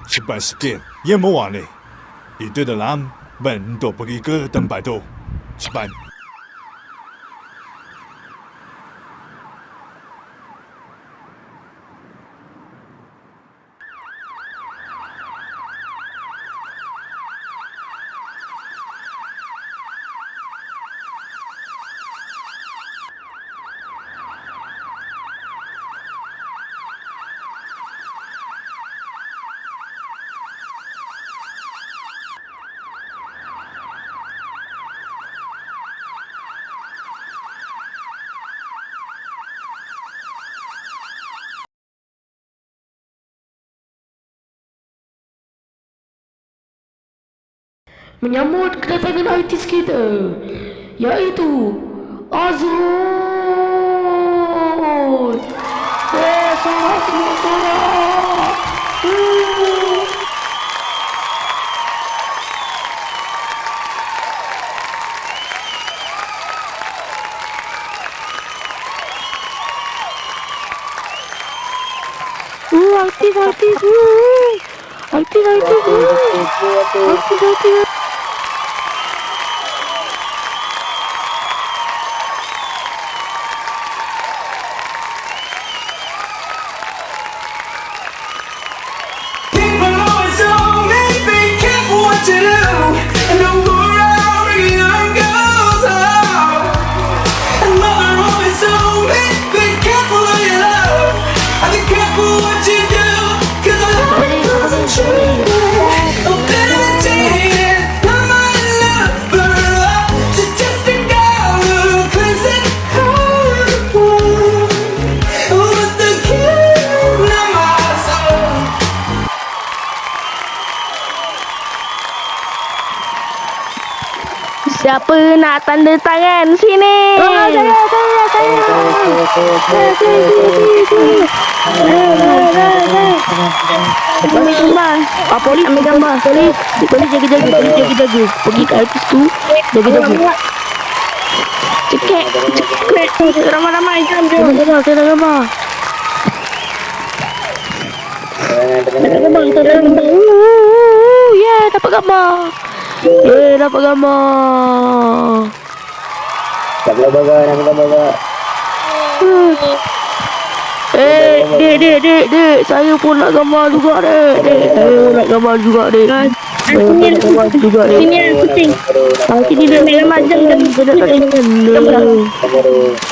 cepat sikit. Ya mewah ni. Itu dalam ban untuk pergi ke tempat tu. Cepat. Menyambut kedatangan artis kita, iaitu Azrul. Sorak. Artis. Siapa nak tanda tangan sini? Saya. Ambil gambar. Polis ambil gambar. Polis jaga. Pergi ke artis tu, jaga. Cekek. Ramai-ramai jom. Saya dah gambar. Ya, dapat gambar. Dapat gambar. Tak boleh gambar. Dek, saya pun nak gambar juga, dek. Nak gambar juga, dek. Sini kucing. Sini dia nak gambar.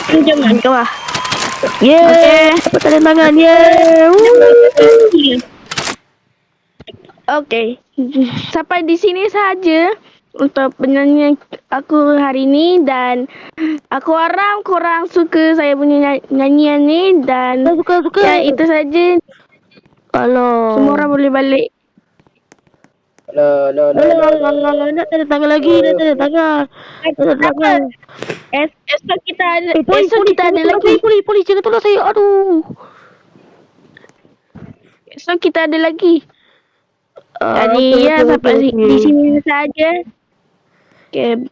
Jom gambar. Dapat tanda tangan. Okey. Sampai di sini saja untuk penyanyian aku hari ni, dan aku harap korang suka saya punya nyanyian ni, dan suka. Ya, itu saja. Kalau semua orang boleh balik. Nak tanda tangan lagi. Esok kita ada lagi. Polis jangan tolak saya. Aduh. Esok kita ada lagi. Jadi sampai di sini saja. Okay.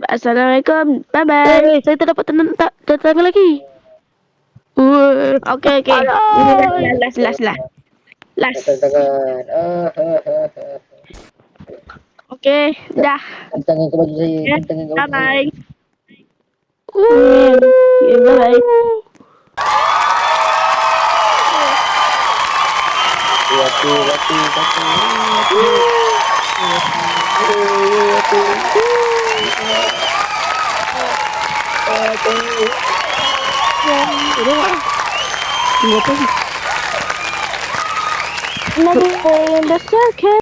Assalamualaikum. Bye. Saya tak dapat tanda tangan lagi. Okay. Last. Okay, dah. Tangan ke baju saya. Bye. Bye. In the circuit.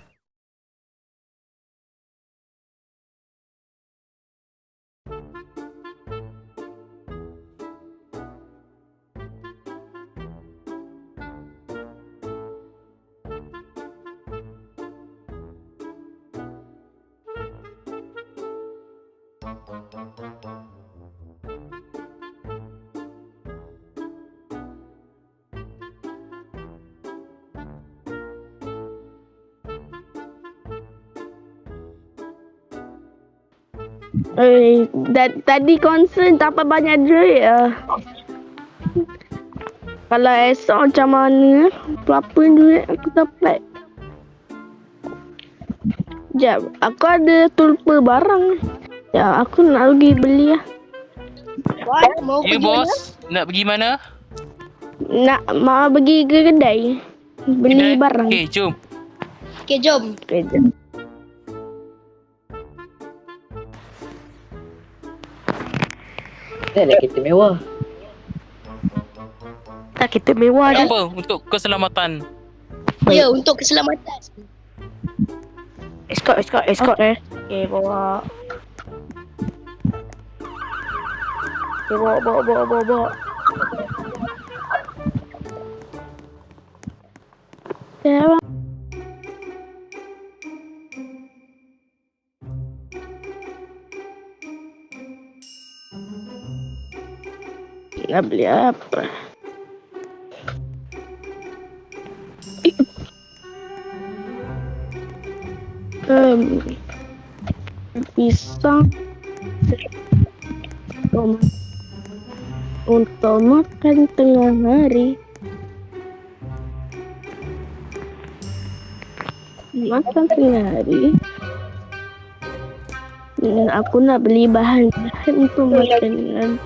Tadi concern tak apa banyak duit Kalau esok macam mana? Berapa duit aku dapat? Jap, aku ada tulpa barang. Ya, aku nak pergi beli lah. Mau Ya pergi mana? bos, nak pergi mana? Nak mau pergi ke kedai. Beli Kedai? barang. Okey, jom. Okey, jom. Okay, jom. Kita ada kereta mewah. Tak kita mewah je. Apa? Untuk keselamatan. Ya, untuk keselamatan. Escort. Okay. Okay, bawa. Okay, bawa. Ya, nak beli apa? Pisang untuk makan tengah hari. Makan tengah hari. Aku nak beli bahan-bahan untuk makanan.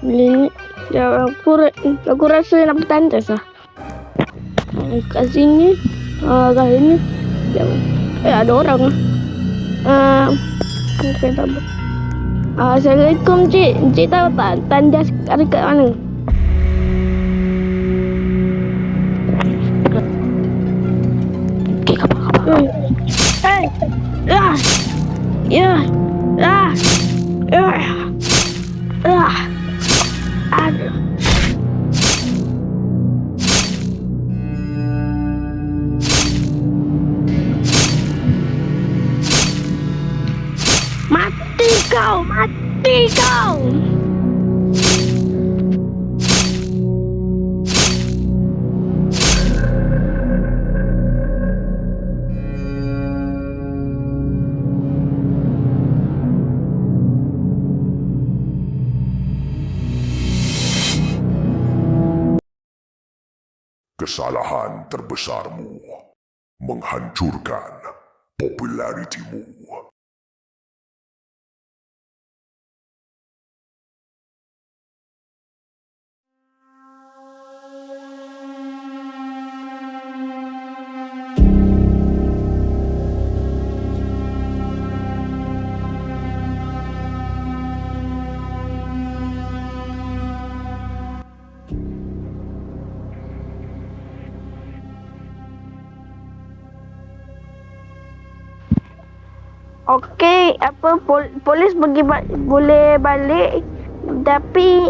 Beli ni. Ya, aku rasa nak bertandas lah. Kat sini. Kat sini. Ada orang lah. Okay, tak apa. Assalamualaikum cik. Cik tahu tak tandas dekat mana? Okay, kapan. Aduh. Mati kau! Kesalahan terbesarmu menghancurkan popularitimu. Okey, polis boleh balik, tapi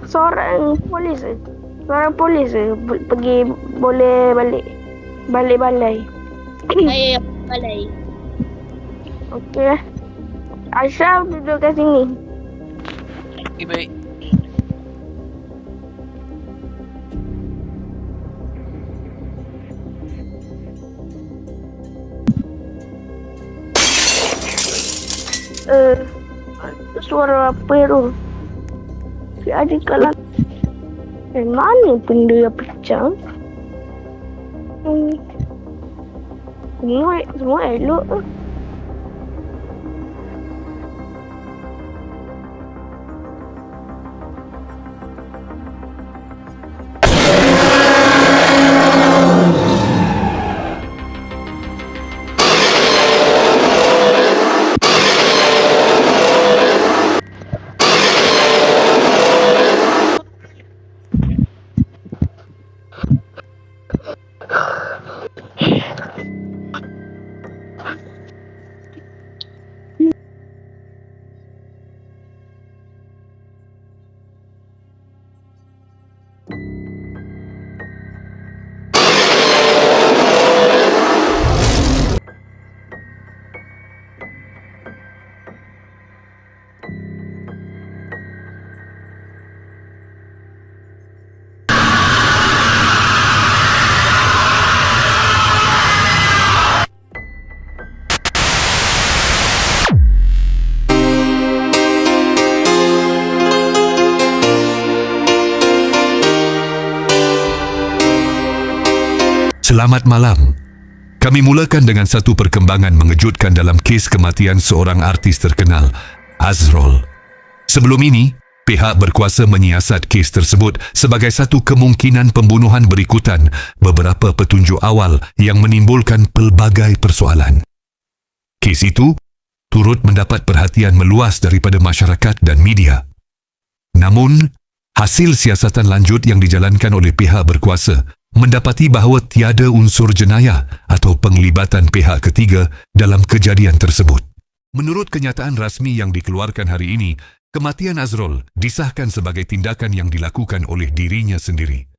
seorang polis pergi boleh balik balai. Saya balai. Okey. Ashraf duduk kat sini. Okey, baik. Suara apa tu? Si adik kalah. Mana pun dia pecah? Semua elok. Selamat malam. Kami mulakan dengan satu perkembangan mengejutkan dalam kes kematian seorang artis terkenal, Azrul. Sebelum ini, pihak berkuasa menyiasat kes tersebut sebagai satu kemungkinan pembunuhan berikutan beberapa petunjuk awal yang menimbulkan pelbagai persoalan. Kes itu turut mendapat perhatian meluas daripada masyarakat dan media. Namun, hasil siasatan lanjut yang dijalankan oleh pihak berkuasa mendapati bahawa tiada unsur jenayah atau penglibatan pihak ketiga dalam kejadian tersebut. Menurut kenyataan rasmi yang dikeluarkan hari ini, kematian Azrul disahkan sebagai tindakan yang dilakukan oleh dirinya sendiri.